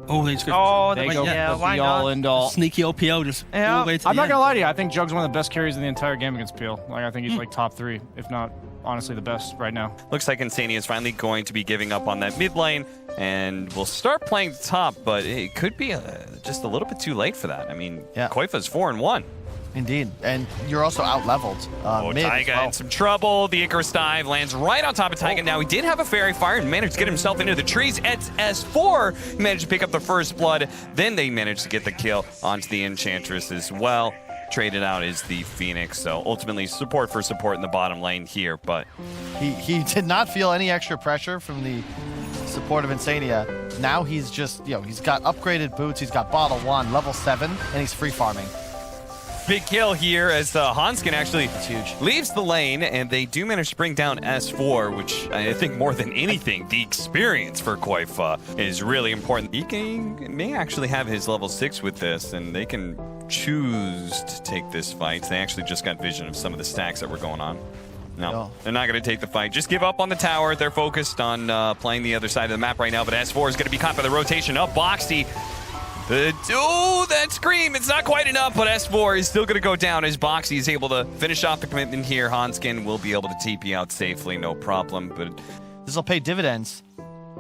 Oh, they just Oh, They go yeah, for why the not? all-in-all. sneaky OPO just Yeah. all the way to I'm the not end. gonna lie to you. I think Jug's one of the best carries in the entire game against Peel. Like I think he's like top 3, if not honestly the best right now. Looks like Insania is finally going to be giving up on that mid lane, and we'll start playing the top, but it could be just a little bit too late for that. I mean, Yeah. Koifa's 4-1. Indeed, and you're also out-leveled. Mid as Taiga well. in some trouble. The Icarus dive lands right on top of Taiga. Now, he did have a Fairy Fire and managed to get himself into the trees. At S4, he managed to pick up the first blood. Then they managed to get the kill onto the Enchantress as well. Traded out is the Phoenix, so ultimately support for support in the bottom lane here, but He did not feel any extra pressure from the support of Insania. Now he's just, he's got upgraded boots, he's got bottle 1, level 7, and he's free farming. big kill here as Hanskin actually huge. leaves the lane, and they do manage to bring down S4, which I think more than anything, the experience for Koifa is really important. He may actually have his level 6 with this, and they can choose to take this fight. They actually just got vision of some of the stacks that were going on. No, they're not going to take the fight. Just give up on the tower. They're focused on playing the other side of the map right now, but S4 is going to be caught by the rotation of Boxy. Oh, that scream! It's not quite enough, but S4 is still going to go down as Boxy is able to finish off the commitment here. Hanskin will be able to TP out safely, no problem. But this will pay dividends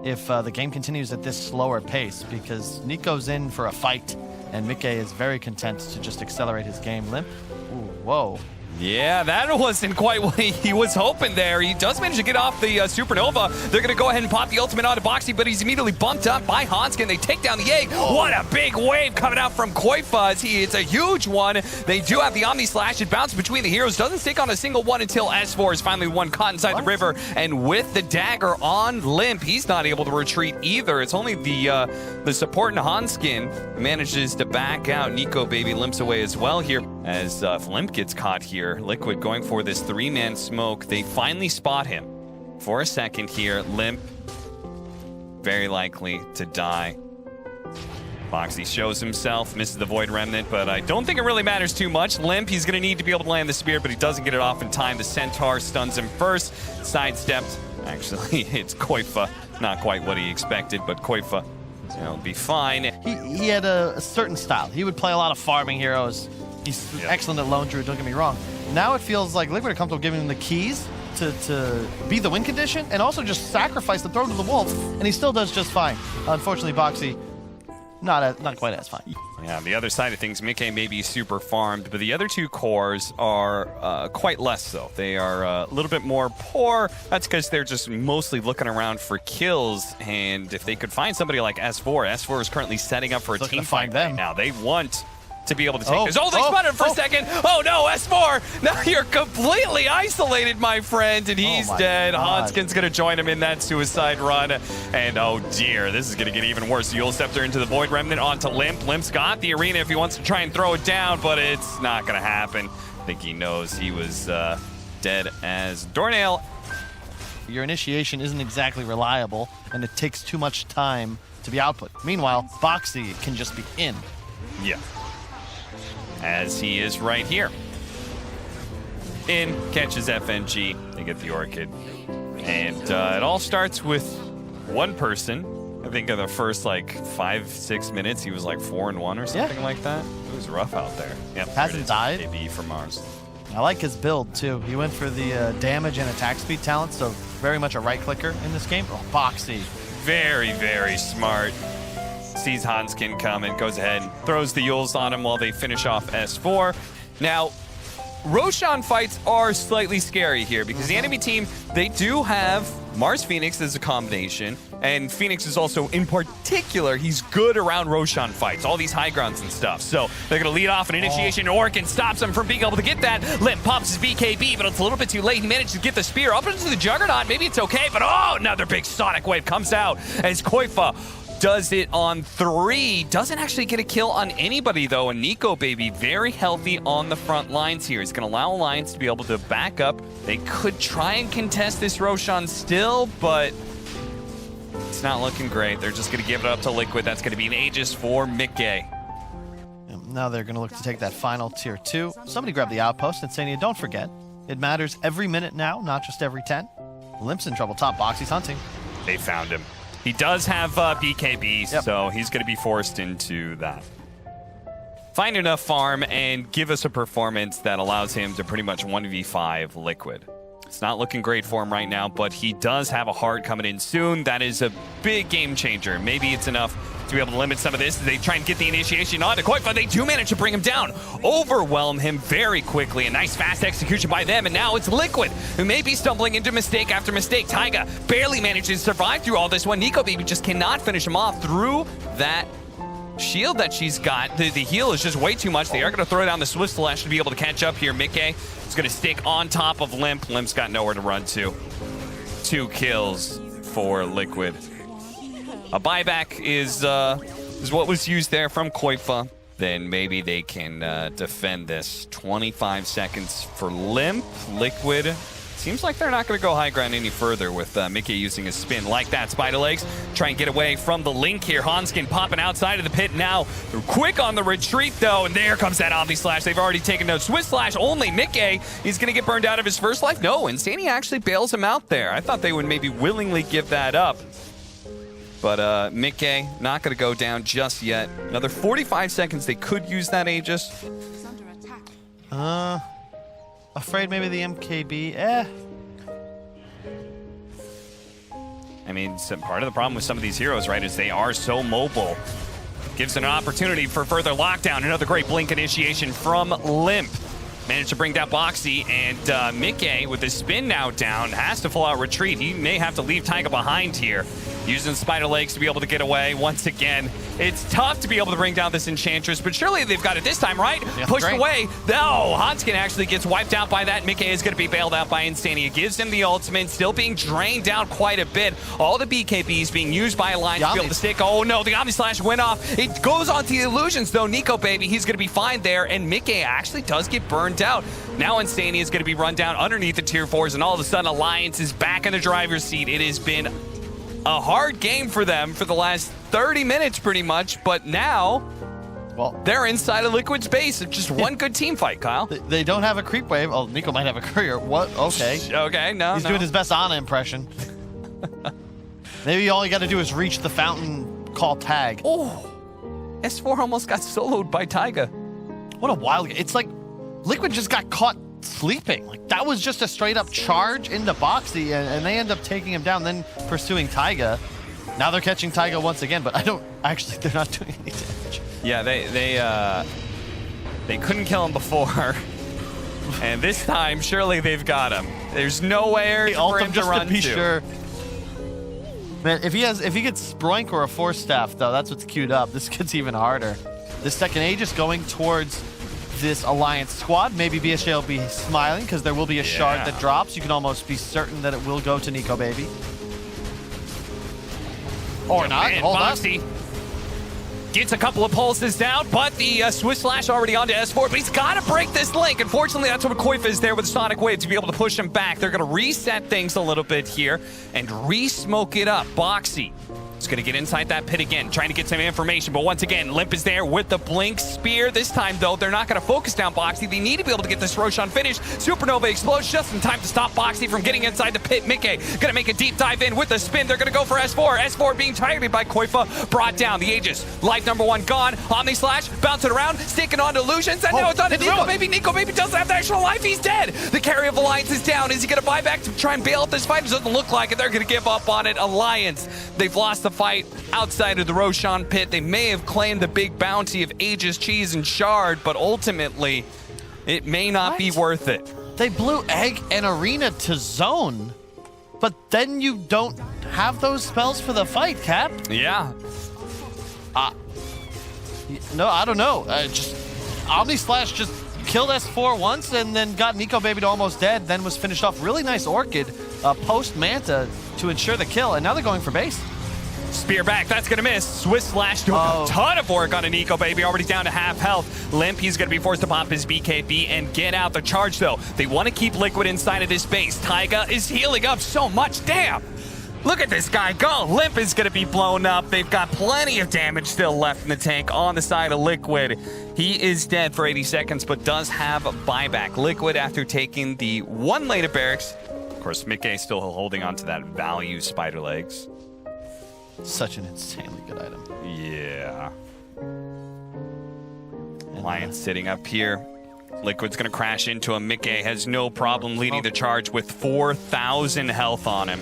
if the game continues at this slower pace, because Nico's in for a fight, and Mikke is very content to just accelerate his game. Limp. Ooh, whoa. yeah, that wasn't quite what he was hoping there. He does manage to get off the Supernova. They're going to go ahead and pop the ultimate onto Boxy, but he's immediately bumped up by Hanskin. They take down the egg. What a big wave coming out from Koifa. It's a huge one. They do have the Omni Slash. It bounces between the heroes. Doesn't stick on a single one until S4 is finally one caught inside the river. And with the dagger on Limp, he's not able to retreat either. It's only the support in Hanskin manages to back out. Nico Baby limps away as well here as Limp gets caught here. Liquid going for this 3-man smoke. They finally spot him for a second here. Limp, very likely to die. Boxy shows himself, misses the Void Remnant, but I don't think it really matters too much. Limp, he's going to need to be able to land the spear, but he doesn't get it off in time. The Centaur stuns him first, sidestepped. Actually, it's Koifa. Not quite what he expected, but Koifa, will be fine. He had a certain style. He would play a lot of farming heroes. He's excellent at lone druid, don't get me wrong. Now it feels like Liquid are comfortable giving him the keys to be the win condition and also just sacrifice the throw to the wolf, and he still does just fine. Unfortunately, Boxy, not quite as fine. Yeah, on the other side of things, Mikke may be super farmed, but the other two cores are quite less so. They are a little bit more poor. That's because they're just mostly looking around for kills, and if they could find somebody like S4, S4 is currently setting up for a team fight right now. They want to be able to take this. Oh, they spun him for a second. Oh no, S4! Now you're completely isolated, my friend, and he's dead. Hanskin's going to join him in that suicide run. And oh dear, this is going to get even worse. Yule Scepter into the Void Remnant onto Limp. Limp's got the arena if he wants to try and throw it down, but it's not going to happen. I think he knows he was dead as doornail. Your initiation isn't exactly reliable, and it takes too much time to be output. Meanwhile, Boxy can just be in. Yeah. As he is right here. In, catches FNG, they get the Orchid. And it all starts with one person. I think in the first 5-6 minutes, he was 4-1 or something like that. It was rough out there. Yep, hasn't died. AB from Mars. I like his build too. He went for the damage and attack speed talent, so very much a right clicker in this game. Oh, Boxy. Very, very smart. Sees Hanskin coming, goes ahead and throws the Yules on him while they finish off S4. Now, Roshan fights are slightly scary here because the enemy team, they do have Mars Phoenix as a combination, and Phoenix is also, in particular, he's good around Roshan fights, all these high grounds and stuff. So they're going to lead off an initiation. Orkin stops him from being able to get that. Limp pops his BKB, but it's a little bit too late. He managed to get the spear up into the Juggernaut. Maybe it's okay, but oh, another big Sonic Wave comes out as Koifa does it on 3. Doesn't actually get a kill on anybody, though. And Nico Baby very healthy on the front lines here. He's going to allow Alliance to be able to back up. They could try and contest this Roshan still, but it's not looking great. They're just going to give it up to Liquid. That's going to be an Aegis for Mikke. Now they're going to look to take that final tier 2. Somebody grab the outpost and Insania, don't forget, it matters every minute now, not just every 10. Limp's in trouble top. Boxy's hunting. They found him. He does have BKB, so he's going to be forced into that. Find enough farm and give us a performance that allows him to pretty much 1v5 Liquid. It's not looking great for him right now, but he does have a hard coming in soon. That is a big game changer. Maybe it's enough to be able to limit some of this. They try and get the initiation on to Koifa. They do manage to bring him down, overwhelm him very quickly. A nice fast execution by them, and now it's Liquid, who may be stumbling into mistake after mistake. Taiga barely manages to survive through all this one. NicoBaby just cannot finish him off through that shield that she's got. The heal is just way too much. They are going to throw down the Swift Slash to be able to catch up here. Mickey is going to stick on top of Limp. Limp's got nowhere to run to. 2 kills for Liquid. A buyback is what was used there from Koifa. Then maybe they can defend this. 25 seconds for Limp. Liquid. Seems like they're not going to go high ground any further with Mickey using his spin like that. Spider Legs try and get away from the link here. Hanskin popping outside of the pit now. They're quick on the retreat though, and there comes that Omni Slash. They've already taken note. Swift Slash only. Mickey, he's going to get burned out of his first life. No, Insanity actually bails him out there. I thought they would maybe willingly give that up. But Mickey not going to go down just yet. Another 45 seconds. They could use that Aegis. Afraid maybe the MKB. I mean, part of the problem with some of these heroes, right, is they are so mobile. Gives an opportunity for further lockdown. Another great blink initiation from Limp. Managed to bring down Boxy, and Mickey, with his spin now down, has to full out retreat. He may have to leave Taiga behind here. Using Spider Legs to be able to get away once again. It's tough to be able to bring down this Enchantress, but surely they've got it this time, right? Yeah, Pushed great. away. No, Hanskin actually gets wiped out by that. Mickey is going to be bailed out by Insanity. It gives him the ultimate, still being drained down quite a bit. All the BKBs being used by Alliance to be able to stick. Oh no, the Omni Slash went off. It goes onto the illusions though. NicoBaby, he's going to be fine there, and Mickey actually does get burned out. Now Insanity is going to be run down underneath the tier 4s, and all of a sudden Alliance is back in the driver's seat. It has been a hard game for them for the last 30 minutes pretty much, but now, well, they're inside of Liquid's base. It's just one good team fight, Kyle. They don't have a creep wave. Oh, Nico might have a courier. What? Okay. Okay, no, He's doing his best Ana impression. Maybe all you got to do is reach the fountain, call tag. Oh, S4 almost got soloed by Taiga. What a wild game. It's like Liquid just got caught sleeping. Like that was just a straight up charge into Boxy, and they end up taking him down, then pursuing Taiga. Now they're catching Taiga once again, but they're not doing any damage. Yeah, they couldn't kill him before. And this time, surely they've got him. There's nowhere for him to run to. Sure. Man, if he gets Sproink or a Force Staff, though, that's what's queued up. This gets even harder. The second Aegis going towards this Alliance squad. Maybe BSJ will be smiling because there will be a shard that drops. You can almost be certain that it will go to NicoBaby. Or not. Hold Boxy gets a couple of pulses down, but the Swift Slash already onto S4, but he's got to break this link. Unfortunately, that's what Koifa is there with Sonic Wave to be able to push him back. They're going to reset things a little bit here and re-smoke it up. Boxy is going to get inside that pit again, trying to get some information, but once again, Limp is there with the Blink Spear. This time, though, they're not going to focus down Boxy. They need to be able to get this Roshan finished. Supernova explodes just in time to stop Boxy from getting inside the pit. Mickey going to make a deep dive in with the spin. They're going to go for S4. S4 being targeted by Koifa, brought down. The Aegis, life number 1 gone. Omni Slash, bouncing around, sticking on illusions, and now it's on to NicoBaby. NicoBaby doesn't have the actual life. He's dead. The carry of Alliance is down. Is he going to buy back to try and bail out this fight? It doesn't look like it. They're going to give up on it. Alliance, they've lost the fight outside of the Roshan pit. They may have claimed the big bounty of Aegis, Cheese, and Shard, but ultimately, it may not be worth it. They blew Egg and Arena to zone, but then you don't have those spells for the fight, Cap. Yeah. No, I don't know. Just Omni Slash just killed S4 once and then got NicoBaby to almost dead, then was finished off. Really nice Orchid post Manta to ensure the kill, and now they're going for base. Spear back, that's gonna miss. Swift Slash doing a ton of work on a NicoBaby, already down to half health. Limp, he's gonna be forced to pop his BKB and get out the charge though. They wanna keep Liquid inside of this base. Taiga is healing up so much, damn! Look at this guy go. Limp is gonna be blown up. They've got plenty of damage still left in the tank on the side of Liquid. He is dead for 80 seconds, but does have a buyback. Liquid, after taking the 1 lane of barracks, of course, Mickey still holding on to that value Spider Legs. Such an insanely good item. Yeah. Alliance sitting up here. Liquid's going to crash into him. Mickey has no problem leading the charge with 4,000 health on him.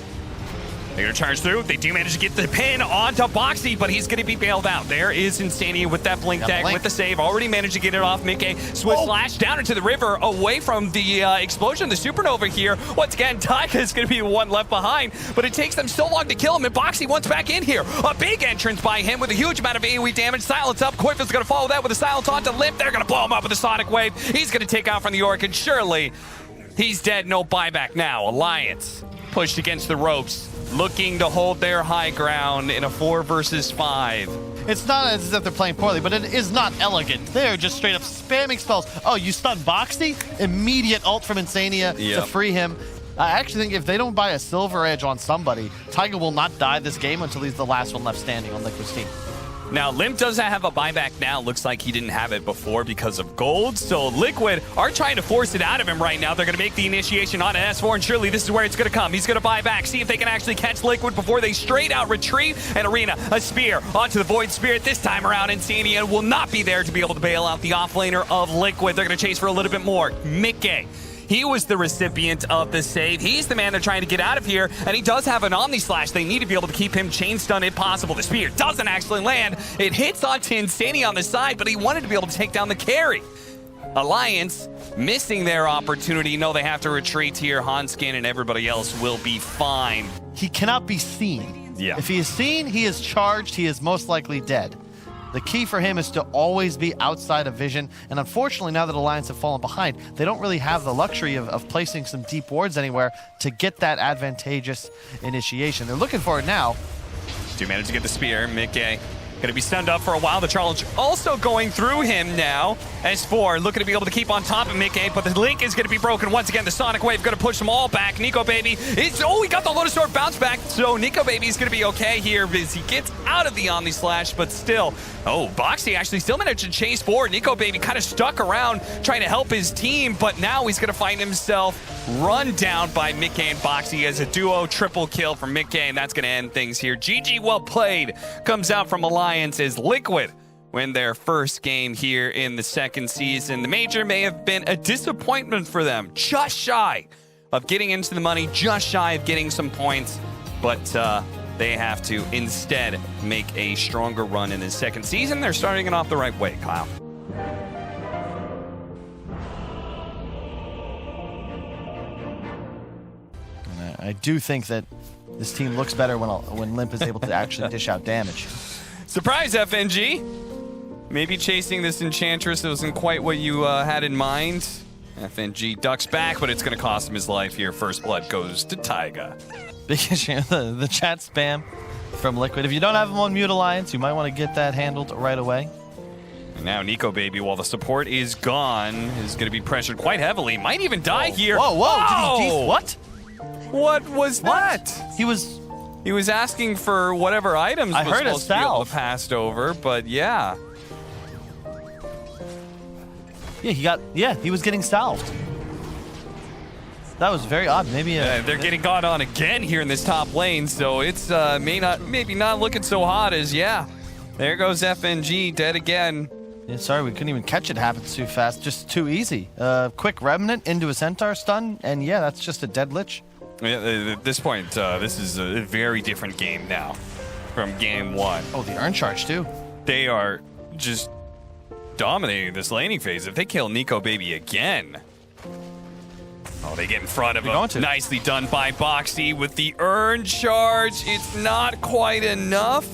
They're going to charge through. They do manage to get the pin onto Boxy, but he's going to be bailed out. There is Insania with that blink tag, with the save. Already managed to get it off Mickey. Swift slash down into the river, away from the explosion, the supernova here. Once again, Taiga is going to be one left behind, but it takes them so long to kill him, and Boxy wants back in here. A big entrance by him with a huge amount of AoE damage. Silence up. Koifa's going to follow that with a silence onto Limp. They're going to blow him up with a sonic wave. He's going to take out from the Orc, and surely he's dead. No buyback now. Alliance pushed against the ropes, looking to hold their high ground in a 4 versus 5. It's not as if they're playing poorly, but it is not elegant. They're just straight up spamming spells. Oh, you stun Boxy? Immediate ult from Insania to free him. I actually think if they don't buy a silver edge on somebody, Taiga will not die this game until he's the last one left standing on Liquid's team. Now, Limp does have a buyback now. Looks like he didn't have it before because of gold. So Liquid are trying to force it out of him right now. They're going to make the initiation on an S4, and surely this is where it's going to come. He's going to buy back, see if they can actually catch Liquid before they straight out retreat. And Arena, a spear onto the Void Spirit. This time around, Insania will not be there to be able to bail out the offlaner of Liquid. They're going to chase for a little bit more. Mickey. He was the recipient of the save. He's the man they're trying to get out of here, and he does have an Omni Slash. They need to be able to keep him chain stunned if possible. The spear doesn't actually land. It hits onto Insania on the side, but he wanted to be able to take down the carry. Alliance missing their opportunity. No, they have to retreat here. Hanskin and everybody else will be fine. He cannot be seen. Yeah. If he is seen, he is charged. He is most likely dead. The key for him is to always be outside of vision, and unfortunately, now that Alliance have fallen behind, they don't really have the luxury of placing some deep wards anywhere to get that advantageous initiation. They're looking for it now. Do manage to get the spear. Mickey going to be stunned up for a while. The challenge also going through him now. S4 looking to be able to keep on top of Mickey, but the link is going to be broken once again. The Sonic Wave going to push them all back. Nico Baby is, he got the Lotus Sword bounce back, so Nico Baby is going to be okay here as he gets out of the Omni Slash, but still, Boxy actually still managed to chase forward. Nico Baby kind of stuck around trying to help his team, but now he's going to find himself run down by Mickey and Boxy as a duo triple kill from Mickey, and that's going to end things here. GG, well played, comes out from Alliance as Liquid win their first game here in the second season. The major may have been a disappointment for them, just shy of getting into the money, just shy of getting some points, but they have to instead make a stronger run in the second season. They're starting it off the right way, Kyle. I do think that this team looks better when Limp is able to actually dish out damage. Surprise, FNG! Maybe chasing this Enchantress wasn't quite what you had in mind. FNG ducks back, but it's going to cost him his life here. First blood goes to Taiga. Because the chat spam from Liquid. If you don't have him on mute, Alliance, you might want to get that handled right away. And now Nico Baby, while the support is gone, is going to be pressured quite heavily. Might even die here. Whoa. Did he what? What was that? He was asking for whatever items I was heard supposed to be able to passed over, but yeah. Yeah, he was getting salved. That was very odd. Maybe they're getting got on again here in this top lane, so it's maybe not looking so hot as There goes FNG dead again. Yeah, sorry, we couldn't even catch it happen too fast. Just too easy. Quick Remnant into a Centaur stun, and yeah, that's just a dead Lich. At this point, this is a very different game now from game one. Oh, the Urn Charge too. They are just dominating this laning phase. If they kill Nico Baby again, they get in front of him. Nicely done by Boxy with the Urn Charge. It's not quite enough.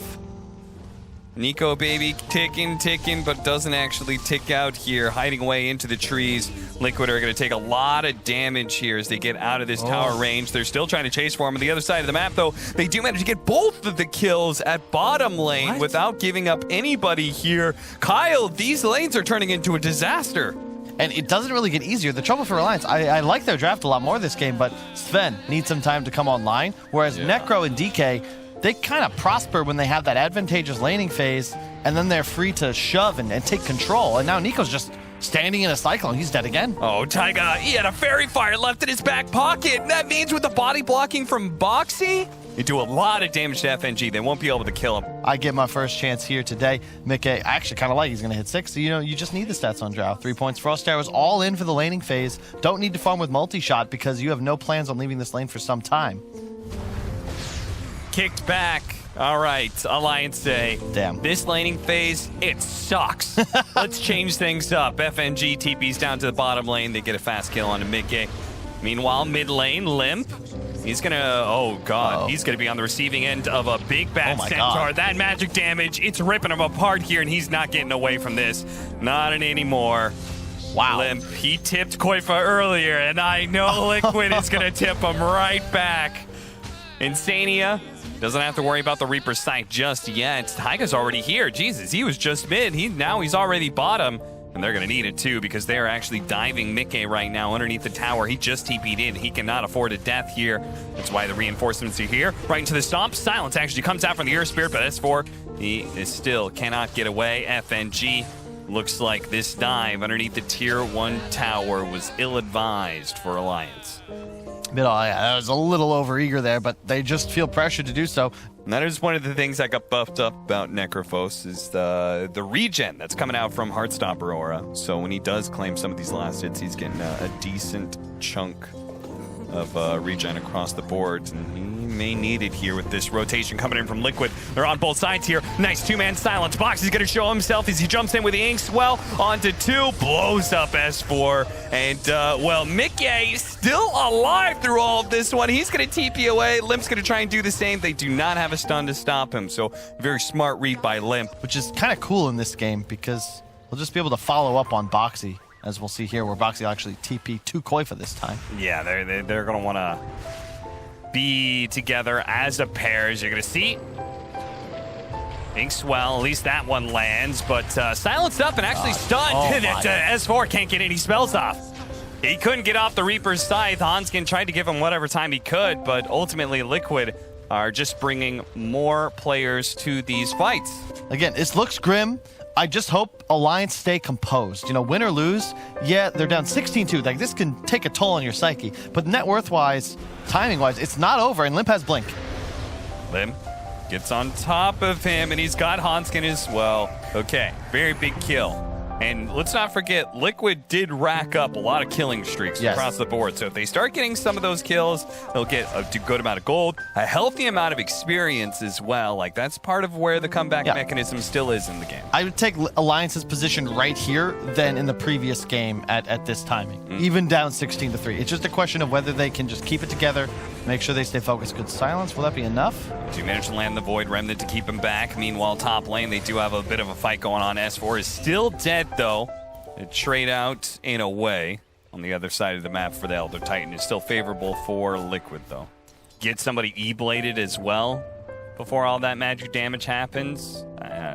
Nico Baby ticking, but doesn't actually tick out here, hiding away into the trees. Liquid are going to take a lot of damage here as they get out of this tower range. They're still trying to chase for him on the other side of the map, though. They do manage to get both of the kills at bottom lane without giving up anybody here. Kyle, these lanes are turning into a disaster. And it doesn't really get easier. The trouble for Alliance, I like their draft a lot more this game, but Sven needs some time to come online, whereas Necro and DK, they kind of prosper when they have that advantageous laning phase, and then they're free to shove and take control. And now Nico's just standing in a cycle, and he's dead again. Oh, Taiga, he had a Fairy Fire left in his back pocket. That means with the body blocking from Boxy, They do a lot of damage to FNG. They won't be able to kill him. I get my first chance here today. Mickey, I actually kind of like he's going to hit 6. So, you just need the stats on Drow. 3 points. Frost Arrows all in for the laning phase. Don't need to farm with multi-shot because you have no plans on leaving this lane for some time. Kicked back. All right, Alliance say, damn, this laning phase, it sucks. Let's change things up. FNG TP's down to the bottom lane. They get a fast kill on a mid-game. Meanwhile, mid lane, Limp, he's gonna, oh god, he's gonna be on the receiving end of a big bad Centaur. God. That magic damage, it's ripping him apart here, and he's not getting away from this. Not anymore. Wow. Limp, he tipped Koifa earlier, and I know Liquid is gonna tip him right back. Insania doesn't have to worry about the Reaper's Sight just yet. Taiga's already here. Jesus, he was just mid. Now he's already bottom. And they're going to need it too because they are actually diving Mickey right now underneath the tower. He just TP'd in. He cannot afford a death here. That's why the reinforcements are here. Right into the stomp. Silence actually comes out from the Earth Spirit, but S4, he is still cannot get away. FNG looks like this dive underneath the tier 1 tower was ill-advised for Alliance. I was a little over-eager there, but they just feel pressured to do so. And that is one of the things that got buffed up about Necrophos is the regen that's coming out from Heartstopper Aura. So when he does claim some of these last hits, he's getting a decent chunk of regen across the board. And he may need it here with this rotation coming in from Liquid. They're on both sides here. Nice two-man silence. Box is going to show himself as he jumps in with the Inkswell onto 2. Blows up S4. And, well, Mickey still alive through all of this one. He's going to TP away. Limp's going to try and do the same. They do not have a stun to stop him. So very smart read by Limp. Which is kind of cool in this game because we'll just be able to follow up on Boxy, as we'll see here, where Boxy will actually TP to Koifa this time. Yeah, they're going to want to be together as a pair, as you're going to see. Inkswell, at least that one lands, but silenced up and actually stunned. S4 can't get any spells off. He couldn't get off the Reaper's Scythe. Hanskin tried to give him whatever time he could, but ultimately Liquid are just bringing more players to these fights. Again, this looks grim. I just hope Alliance stay composed. Win or lose, yeah, they're down 16-2. Like, this can take a toll on your psyche. But net worth-wise, timing-wise, it's not over, and Limp has Blink. Limp gets on top of him, and he's got Hanskin as well. Okay, very big kill. And let's not forget, Liquid did rack up a lot of killing streaks across the board. So if they start getting some of those kills, they'll get a good amount of gold, a healthy amount of experience as well. Like, that's part of where the comeback mechanism still is in the game. I would take Alliance's position right here than in the previous game at this timing, even down 16-3. It's just a question of whether they can just keep it together, make sure they stay focused. Good silence. Will that be enough? Do manage to land the Void Remnant to keep him back. Meanwhile, top lane, they do have a bit of a fight going on. S4 is still dead, though. A trade out in a way on the other side of the map for the Elder Titan is still favorable for Liquid, though. Get somebody E-bladed as well before all that magic damage happens.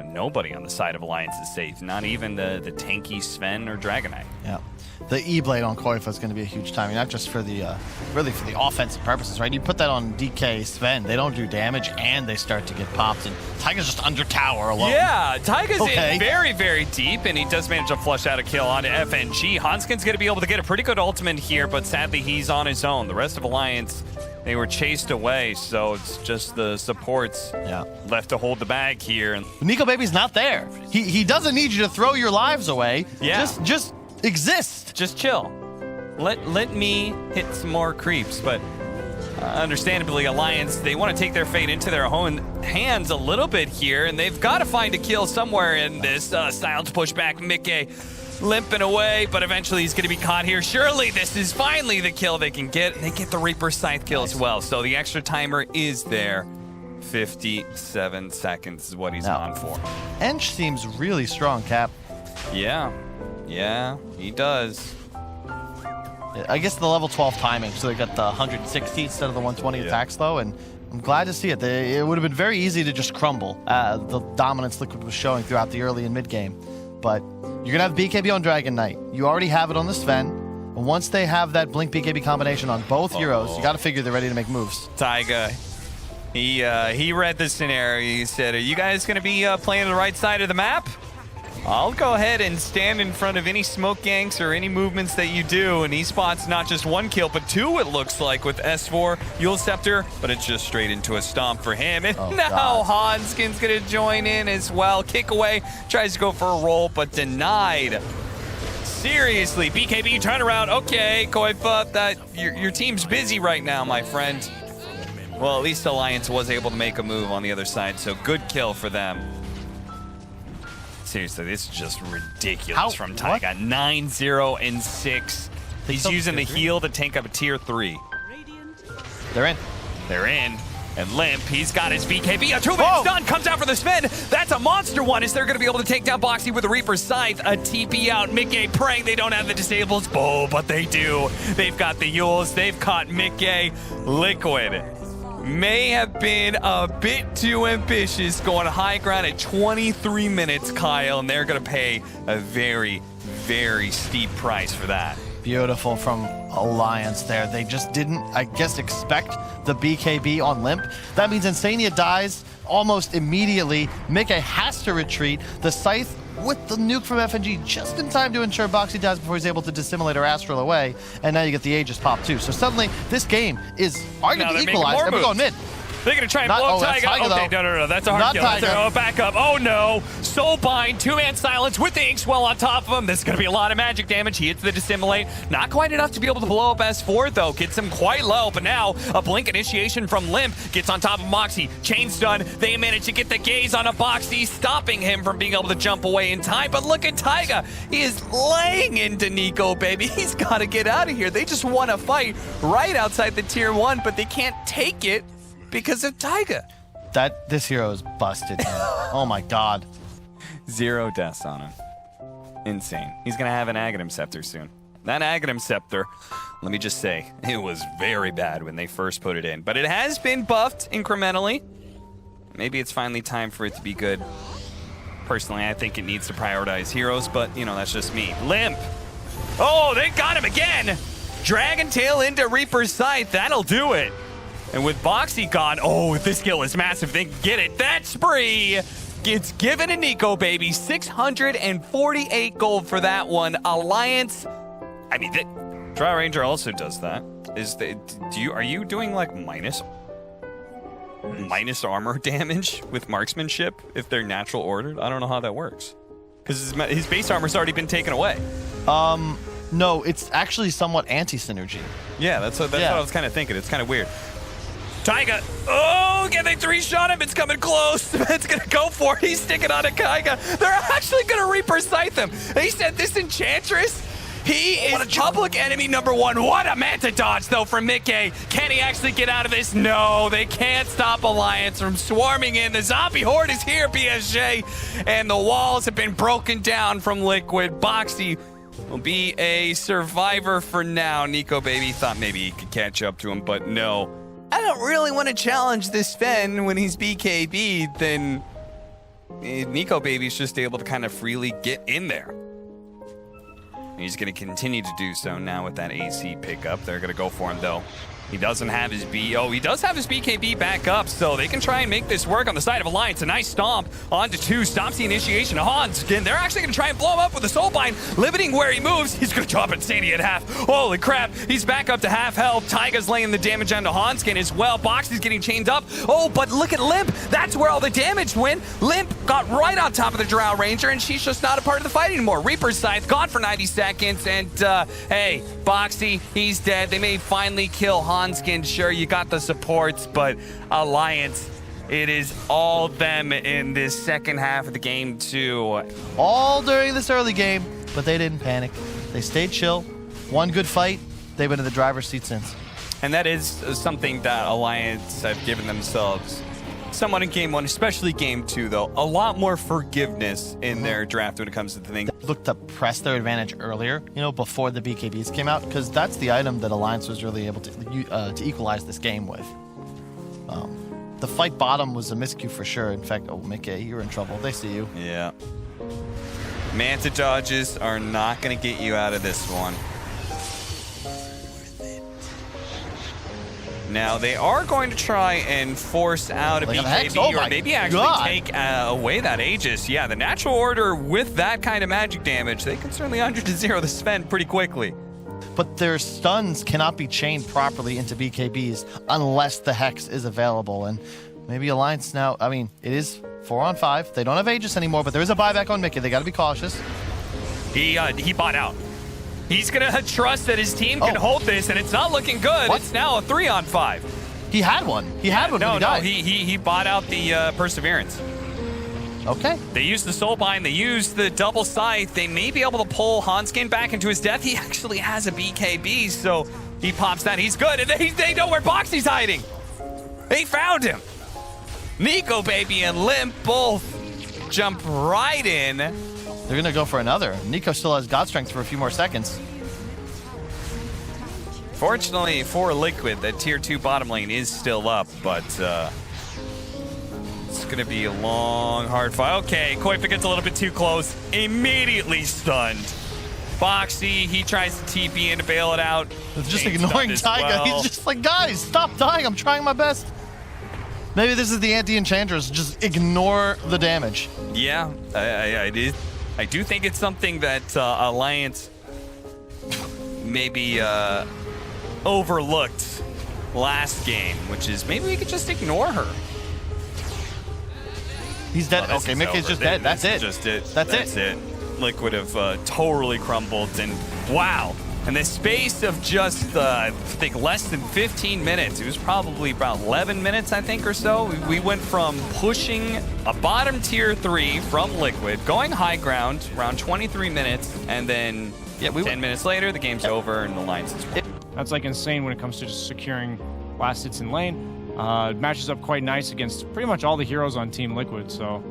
Nobody on the side of Alliance is safe. Not even the tanky Sven or Dragonite. Yeah. The E-Blade on Koifa is going to be a huge timing, not just for the really for the offensive purposes, right? You put that on DK Sven, they don't do damage, and they start to get popped, and Taiga's just under tower alone. Yeah, Taiga's in very, very deep, and he does manage to flush out a kill on FNG. Hanskin's going to be able to get a pretty good ultimate here, but sadly he's on his own. The rest of Alliance, they were chased away, so it's just the supports left to hold the bag here. Nico Baby's not there. He doesn't need you to throw your lives away. Yeah. Just exist. Just chill. Let me hit some more creeps, but understandably, Alliance, they want to take their fate into their own hands a little bit here, and they've got to find a kill somewhere in this. Silence pushback, Mickey limping away, but eventually he's going to be caught here. Surely this is finally the kill they can get. They get the Reaper Scythe kill as well, so the extra timer is there. 57 seconds is what he's on for. Ench seems really strong, Cap. Yeah, he does. I guess the level 12 timing, so they got the 160 instead of the 120 attack slow, and I'm glad to see it. It would have been very easy to just crumble the dominance Liquid was showing throughout the early and mid game. But you're going to have BKB on Dragon Knight. You already have it on the Sven. And once they have that Blink BKB combination on both heroes, you got to figure they're ready to make moves. Taiga, he read the scenario. He said, "Are you guys going to be playing the right side of the map?" I'll go ahead and stand in front of any smoke ganks or any movements that you do, and he spots not just 1 kill, but 2 it looks like with S4, Yule Scepter, but it's just straight into a stomp for him. And now Hanskin's gonna join in as well. Kick away, tries to go for a roll, but denied. Seriously, BKB turnaround. Okay, Koifa, that your team's busy right now, my friend. Well, at least Alliance was able to make a move on the other side, so good kill for them. Seriously, this is just ridiculous from Taiga. 9-0 and 6. He's using the heal to tank up a tier 3. They're in. They're in. And Limp, he's got his BKB. A 2-man stun comes out for the spin. That's a monster one. Is they're going to be able to take down Boxy with a Reaper's Scythe? A TP out. Mickey praying they don't have the disables. Oh, but they do. They've got the Yules. They've caught Mickey. Liquid may have been a bit too ambitious going high ground at 23 minutes, Kyle, and they're going to pay a very, very steep price for that. Beautiful from Alliance there. They just didn't, I guess, expect the BKB on Limp. That means Insania dies almost immediately. Mickey has to retreat. The Scythe with the nuke from FNG just in time to ensure Boxy dies before he's able to dissimulate or astral away. And now you get the Aegis pop too. So suddenly this game is arguably equalized. And we're going mid. They're going to try and blow up Taiga. Okay, no. That's a hard kill. That's back up. Oh, no. Soulbind, 2-man silence with the Inkswell on top of him. This is going to be a lot of magic damage. He hits the dissimulate. Not quite enough to be able to blow up S4, though. Gets him quite low, but now a blink initiation from Limp gets on top of Moxie. Chain stun. They manage to get the gaze on a Boxy, stopping him from being able to jump away in time. But look at Taiga. He is laying into Nico, baby. He's got to get out of here. They just want to fight right outside the tier 1, but they can't take it because of Taiga. This hero is busted, man. Oh my god. 0 deaths on him. Insane. He's gonna have an Aghanim Scepter soon. That Aghanim Scepter, let me just say, it was very bad when they first put it in, but it has been buffed incrementally. Maybe it's finally time for it to be good. Personally, I think it needs to prioritize heroes, but you know, that's just me. Limp. Oh, they got him again. Dragon Tail into Reaper's Scythe. That'll do it. And with Boxy gone, oh, this skill is massive. They can get it. That spree gets given to Nico, baby. 648 gold for that one. Alliance, I mean, Drow Ranger also does that. Are you doing like minus armor damage with marksmanship if they're natural ordered? I don't know how that works. Because his base armor's already been taken away. No, it's actually somewhat anti-synergy. Yeah, that's what I was kind of thinking. It's kind of weird. Taiga, oh, yeah, they 3-shot him. It's coming close. It's going to go for it. He's sticking on a Taiga. They're actually going to Reaper Scythe him. He said this Enchantress, he is public enemy number 1. What a Manta dodge, though, from Mickey. Can he actually get out of this? No, they can't stop Alliance from swarming in. The zombie horde is here, BSJ, and the walls have been broken down from Liquid. Boxy will be a survivor for now. Nico, baby, thought maybe he could catch up to him, but no. I don't really want to challenge this Sven when he's BKB, then Nico Baby's just able to kind of freely get in there. He's going to continue to do so now with that AC pickup. They're going to go for him, though. He doesn't have his he does have his BKB back up, so they can try and make this work on the side of Alliance. A nice stomp onto 2, stops the initiation of Hans. Again, they're actually going to try and blow him up with a Soulbind, limiting where he moves. He's going to drop Insanity at half. Holy crap, he's back up to half health. Taiga's laying the damage onto Hanskin as well. Boxy's getting chained up. Oh, but look at Limp. That's where all the damage went. Limp got right on top of the Drow Ranger, and she's just not a part of the fight anymore. Reaper's Scythe gone for 90 seconds, and hey, Boxy, he's dead. They may finally kill Hanskin. Sure, you got the supports, but Alliance, it is all them in this second half of the game, too. All during this early game, but they didn't panic. They stayed chill. One good fight, they've been in the driver's seat since. And that is something that Alliance have given themselves somewhat in game 1, especially game 2, though. A lot more forgiveness in their draft when it comes to the thing. They looked to press their advantage earlier, before the BKBs came out, because that's the item that Alliance was really able to equalize this game with. The fight bottom was a miscue for sure. In fact, Mickey, you're in trouble. They see you. Yeah. Manta dodges are not going to get you out of this one. Now, they are going to try and force out a Look at the Hex. BKB, Oh or my maybe actually God. take away that Aegis. Yeah, the natural order with that kind of magic damage, they can certainly 100-0 the Sven pretty quickly. But their stuns cannot be chained properly into BKBs unless the Hex is available. And maybe Alliance now, I mean, it is 4-on-5. They don't have Aegis anymore, but there is a buyback on Mickey. They got to be cautious. He bought out. He's going to trust that his team can hold this, and it's not looking good. What? It's now a 3-on-5. He had one. He had one when he died. He bought out the Perseverance. Okay. They used the Soulbind, they used the double scythe. They may be able to pull Hanskin back into his death. He actually has a BKB, so he pops that. He's good, and they know where Boxy's hiding. They found him. Nico, baby, and Limp both jump right in. They're going to go for another. Nico still has God Strength for a few more seconds. Fortunately for Liquid, that tier 2 bottom lane is still up, but it's going to be a long, hard fight. Okay, Koifa gets a little bit too close. Immediately stunned. Boxy, he tries to TP in to bail it out. It's just Ain't ignoring stunned as Taiga. well. He's just like, guys, stop dying. I'm trying my best. Maybe this is the anti-enchantress. Just ignore the damage. Yeah, I do think it's something that Alliance maybe overlooked last game, which is maybe we could just ignore her. He's dead. Oh, this okay, is Mickey's over. just dead. That's This it. is just it. That's it. Liquid have totally crumbled, and wow. In the space of just, I think, less than 15 minutes, it was probably about 11 minutes, I think, or so, we went from pushing a bottom tier 3 from Liquid, going high ground, around 23 minutes, and then 10 minutes later, the game's over, and the line's is won. That's like insane when it comes to just securing last hits in lane. It matches up quite nice against pretty much all the heroes on Team Liquid. So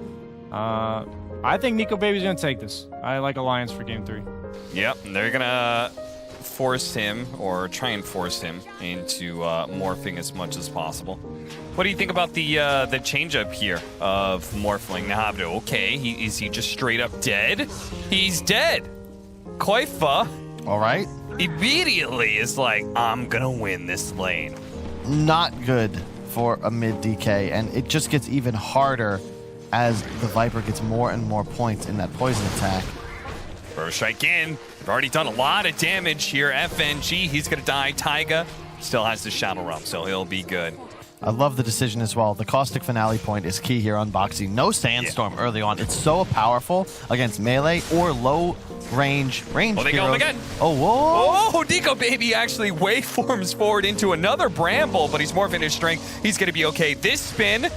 I think Nico Baby's going to take this. I like Alliance for game 3. Yep, and they're going to force him, or try and force him, into morphing as much as possible. What do you think about the change-up here of morphling Nahabdo? Okay, is he just straight up dead? He's dead. Koifa All right. immediately is like, I'm gonna win this lane. Not good for a mid DK, and it just gets even harder as the Viper gets more and more points in that poison attack. First strike in. They've already done a lot of damage here. FNG, he's gonna die. Taiga still has the Shadow Realm, so he'll be good. I love the decision as well. The caustic finale point is key here on Boxy. No Sandstorm early on. It's so powerful against melee or low range Oh, they got him again. Oh, whoa. Oh, Nico Baby actually waveforms forward into another Bramble, but he's morphing his strength. He's gonna be okay. This spin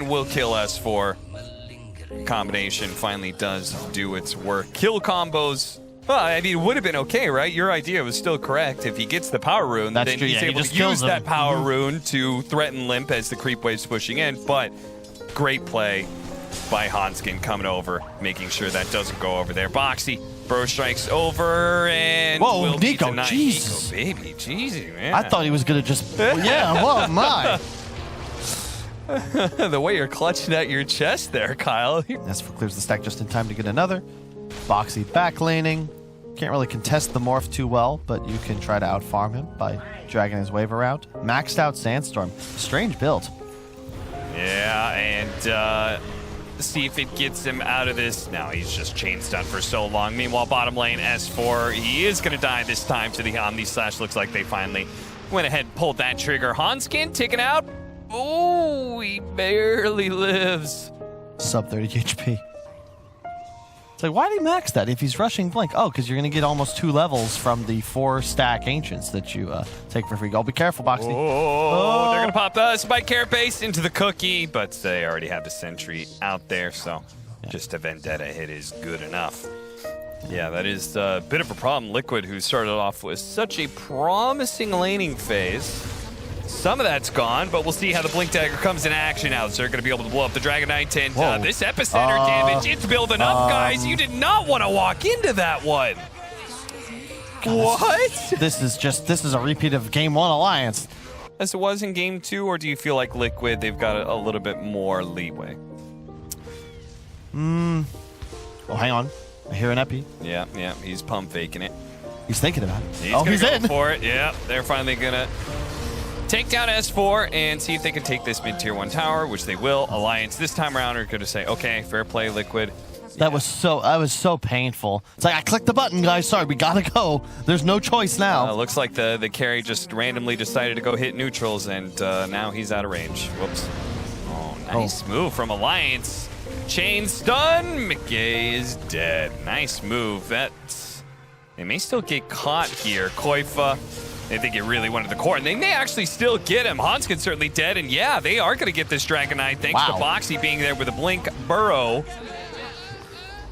will kill S4. Combination finally does do its work. Kill combos. Well, I mean, it would have been okay, right? Your idea was still correct. If he gets the power rune, That's then true, he's yeah, he able just to kills use him. that power rune to threaten Limp as the creep wave's pushing in. But great play by Hanskin coming over, making sure that doesn't go over there. Boxy, Bro strikes over, and Whoa, will be Nico, denied. Jesus. Nico, baby, Jesus, man. I thought he was going to just... yeah, whoa, my. The way you're clutching at your chest there, Kyle. S4 clears the stack just in time to get another. Boxy back laning. Can't really contest the morph too well, but you can try to outfarm him by dragging his wave around. Maxed out Sandstorm. Strange build. Yeah, and see if it gets him out of this. No, he's just chain stunned for so long. Meanwhile, bottom lane, S4, he is going to die this time to the Omni Slash. Looks like they finally went ahead and pulled that trigger. Hanskin taken out. Oh, he barely lives. Sub 30 HP. It's like, why did he max that if he's rushing Blink? Oh, because you're going to get almost 2 levels from the 4-stack Ancients that you take for free. Go, be careful, Boxy. Oh, they're going to pop the Spike Carapace into the cookie, but they already have the Sentry out there, so just a Vendetta hit is good enough. Yeah, that is a bit of a problem. Liquid, who started off with such a promising laning phase. Some of that's gone, but we'll see how the Blink Dagger comes in action now. So they're going to be able to blow up the Dragon Knight, and this epicenter damage, it's building up, guys. You did not want to walk into that one. What? This is a repeat of Game 1 Alliance. As it was in Game 2, or do you feel like Liquid, they've got a little bit more leeway? Oh, hang on. I hear an epi. Yeah, he's pump faking it. He's thinking about it. He's he's go in. for it. Yeah, they're finally gonna take down S4 and see if they can take this mid-tier 1 tower, which they will. Alliance this time around are going to say, okay, fair play, Liquid. That was so painful. It's like, I clicked the button, guys. Sorry, we gotta go. There's no choice now. Looks like the carry just randomly decided to go hit neutrals, and now he's out of range. Whoops. Oh, nice move from Alliance. Chain stun. Mickey is dead. Nice move. They may still get caught here. Koifa, they think he really wanted the core, and they may actually still get him. Hanskin's certainly dead, and yeah, they are going to get this Dragon Knight thanks to Boxy being there with a blink burrow.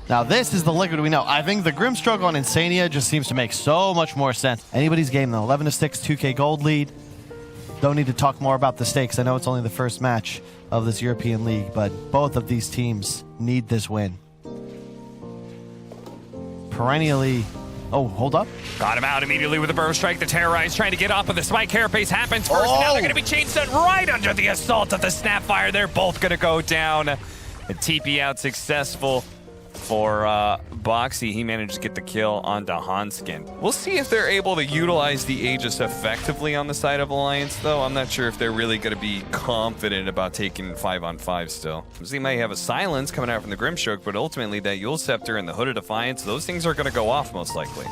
Now this is the Liquid we know. I think the Grimstroke on Insania just seems to make so much more sense. Anybody's game though. 11-6, 2K gold lead. Don't need to talk more about the stakes. I know it's only the first match of this European League, but both of these teams need this win. Perennially. Oh, hold up. Got him out immediately with a burrow strike. The Terrorize trying to get off, but the spike carapace happens first. Now they're going to be chain stun right under the assault of the Snapfire. They're both going to go down. A TP out successful for Boxy. He managed to get the kill onto Hanskin. We'll see if they're able to utilize the Aegis effectively on the side of Alliance, though. I'm not sure if they're really going to be confident about taking 5-on-5 still. They might have a silence coming out from the Grimstroke, but ultimately that Yule Scepter and the Hood of Defiance, those things are going to go off most likely.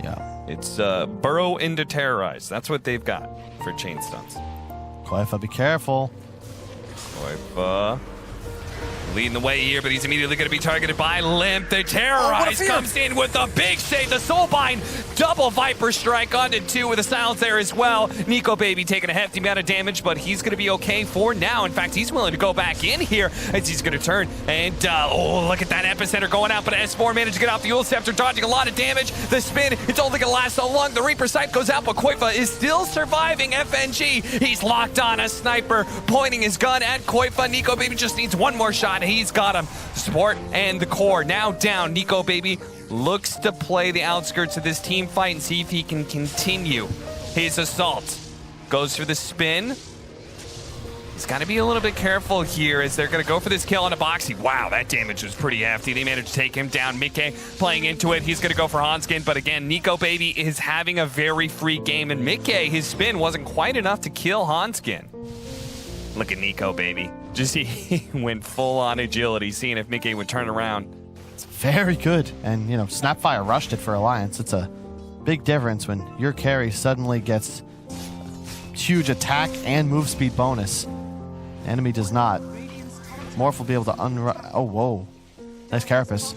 Yeah. It's burrow into Terrorize. That's what they've got for chain stuns. Koifa, be careful. Koifa leading the way here, but he's immediately going to be targeted by Limp. The Terrorize comes in with a big save. The Soulbind double Viper Strike onto 2 with a silence there as well. Nico Baby taking a hefty amount of damage, but he's going to be okay for now. In fact, he's willing to go back in here as he's going to turn. And, oh, look at that Epicenter going out, but S4 managed to get off the Yule Scepter, dodging a lot of damage. The spin, it's only going to last so long. The Reaper Sight goes out, but Koifa is still surviving. FNG, he's locked on a sniper, pointing his gun at Koifa. Nico Baby just needs one more shot. He's got him. Support and the core now down. Nico Baby looks to play the outskirts of this team fight and see if he can continue his assault. Goes for the spin. He's got to be a little bit careful here as they're going to go for this kill on a Boxy. Wow, that damage was pretty hefty. They managed to take him down. Mickey playing into it. He's going to go for Hanskin, but again, Nico Baby is having a very free game, and Mickey, his spin wasn't quite enough to kill Hanskin. Look at Nico Baby. Just he went full on agility, seeing if Mickey would turn around. It's very good. And, you know, Snapfire rushed it for Alliance. It's a big difference when your carry suddenly gets huge attack and move speed bonus. Enemy does not. Morph will be able to oh, whoa. Nice Carapace.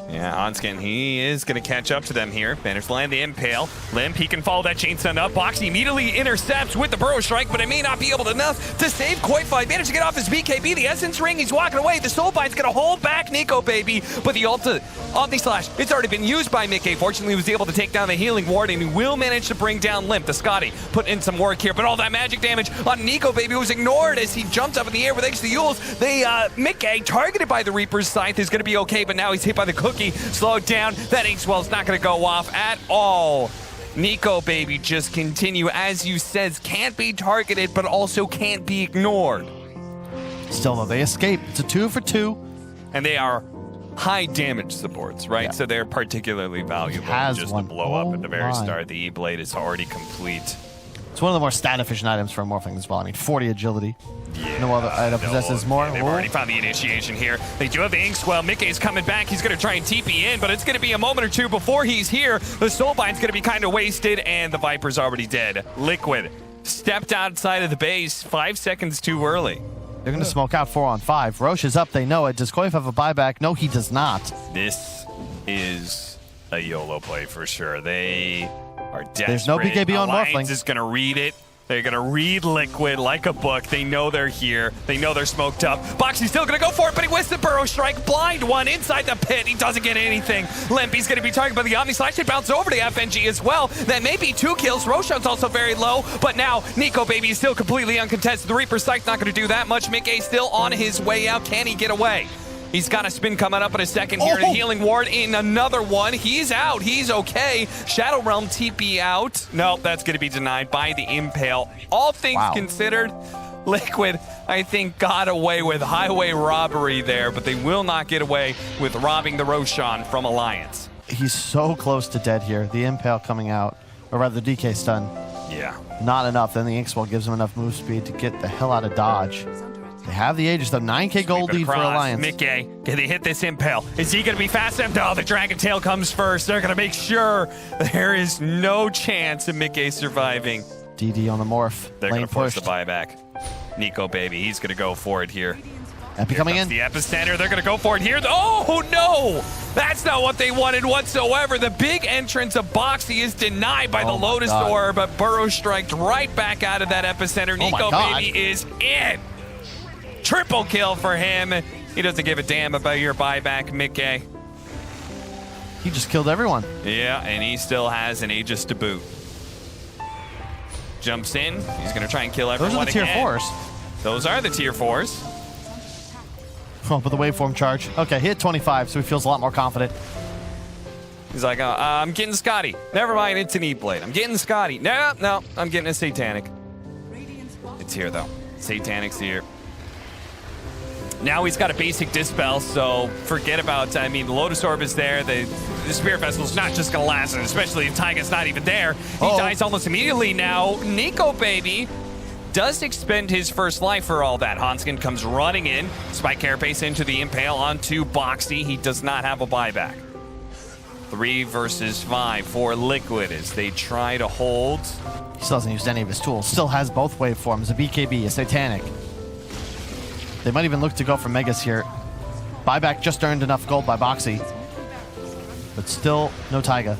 Yeah, Hanskin, he is going to catch up to them here. Managed to land the Impale. Limp, he can follow that chain stun up. Boxy immediately intercepts with the Burrow Strike, but it may not be able to enough to save Koifa. He managed to get off his BKB. The Essence Ring, he's walking away. The Soulbind's going to hold back Nico Baby, but the Omni Slash, it's already been used by Mickey. Fortunately, he was able to take down the Healing Ward, and he will manage to bring down Limp. The Scotty put in some work here, but all that magic damage on Nico Baby was ignored as he jumped up in the air with extra Yules. Mickey, targeted by the Reaper's Scythe, is going to be okay, but now he's hit by the Cookie. Slowed down. That Inkswell's not going to go off at all. Nico Baby just continue, as you said, can't be targeted, but also can't be ignored. Still, though, they escape. It's a 2 for 2. And they are high damage supports, right? Yeah. So they're particularly valuable. Just one. To blow up at the very start. The E-Blade is already complete. It's one of the more stat-efficient items for morphing as well. I mean, 40 agility. Yeah, no other item possesses more. They've already found the initiation here. They do have the Inkswell. Mickey's coming back. He's going to try and TP in, but it's going to be a moment or two before he's here. The Soulbind's going to be kind of wasted, and the Viper's already dead. Liquid stepped outside of the base 5 seconds too early. They're going to smoke out 4-on-5. Roche is up. They know it. Does Koif have a buyback? No, he does not. This is a YOLO play for sure. They are desperate. There's no BKB on Morphling. Alliance is going to read it. They're going to read Liquid like a book. They know they're here. They know they're smoked up. Boxy's still going to go for it, but he whiffs the Burrow Strike. Blind one inside the pit. He doesn't get anything. Limpy's going to be targeted by the Omni Slash. They bounce over to FNG as well. That may be 2 kills. Roshan's also very low, but now Nico Baby is still completely uncontested. The Reaper Strike's not going to do that much. Mickey still on his way out. Can he get away? He's got a spin coming up in a second here. And Healing Ward in another one. He's out. He's okay. Shadow Realm TP out. No, that's going to be denied by the Impale. All things considered, Liquid, I think, got away with highway robbery there, but they will not get away with robbing the Roshan from Alliance. He's so close to dead here. The Impale coming out, or rather the DK stun. Yeah. Not enough. Then the Inkswell gives him enough move speed to get the hell out of dodge. They have the Aegis, though. 9K gold lead for Alliance. Mickey, can they hit this impale? Is he going to be fast enough? No, the Dragon Tail comes first. They're going to make sure there is no chance of Mickey surviving. DD on the morph. They're going Lane to force the pushed. buyback. Nico, baby, he's going to go for it here. Epi coming in. The epicenter, they're going to go for it here. Oh, no! That's not what they wanted whatsoever. The big entrance of Boxy is denied by the Oh my Lotus God. Orb, but Burrow striked right back out of that epicenter. Oh my Nico, God. baby, is in. Triple kill for him. He doesn't give a damn about your buyback, Mickey. He just killed everyone. Yeah, and he still has an Aegis to boot. Jumps in. He's going to try and kill everyone Those are the tier again. 4s. Those are the tier 4s. Oh, but the waveform charge. Okay, he hit 25, so he feels a lot more confident. He's like, I'm getting Scotty. Never mind, it's an E-Blade. I'm getting Scotty. No, I'm getting a Satanic. It's here, though. Satanic's here. Now he's got a basic Dispel, so forget about, I mean, the Lotus Orb is there. The Spirit Festival's not just going to last, and especially if Taiga's not even there. He dies almost immediately now. Nico, baby, does expend his first life for all that. Hanskin comes running in. Spike Carapace into the Impale onto Boxy. He does not have a buyback. 3 versus 5 for Liquid as they try to hold. He still hasn't used any of his tools. Still has both waveforms, a BKB, a Satanic. They might even look to go for Megas here. Buyback just earned enough gold by Boxy. But still, no Taiga.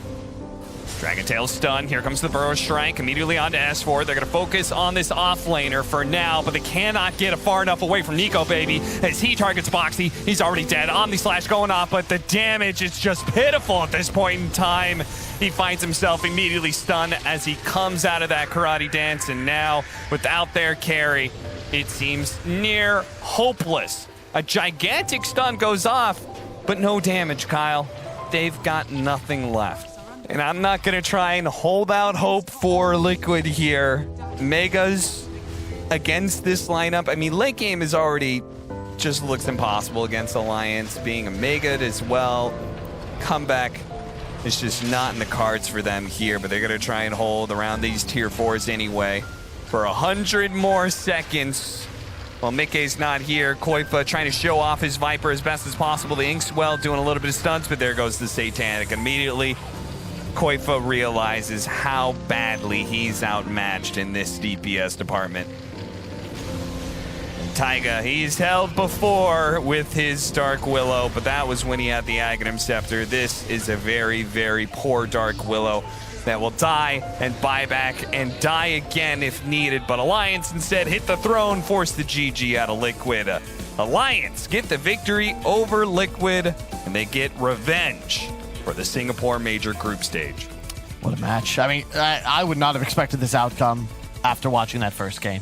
Dragon Tail stun. Here comes the Burrow Strike. Immediately onto S4. They're going to focus on this offlaner for now, but they cannot get far enough away from Nico, baby. As he targets Boxy, he's already dead. Omni Slash going off, but the damage is just pitiful at this point in time. He finds himself immediately stunned as he comes out of that karate dance, and now, without their carry, it seems near hopeless. A gigantic stun goes off, but no damage, Kyle. They've got nothing left. And I'm not going to try and hold out hope for Liquid here. Megas against this lineup. I mean, late game is already just looks impossible against Alliance. Being a Mega as well. Comeback is just not in the cards for them here, but they're going to try and hold around these tier 4s anyway for 100 more seconds. Well, Mickey's not here. Koifa trying to show off his Viper as best as possible. The Inkswell doing a little bit of stunts, but there goes the Satanic. Immediately, Koifa realizes how badly he's outmatched in this DPS department. And Taiga, he's held before with his Dark Willow, but that was when he had the Aghanim Scepter. This is a very, very poor Dark Willow that will die and buy back and die again if needed. But Alliance instead hit the throne, force the GG out of Liquid. Alliance get the victory over Liquid, and they get revenge for the Singapore Major Group Stage. What a match. I mean, I would not have expected this outcome after watching that first game.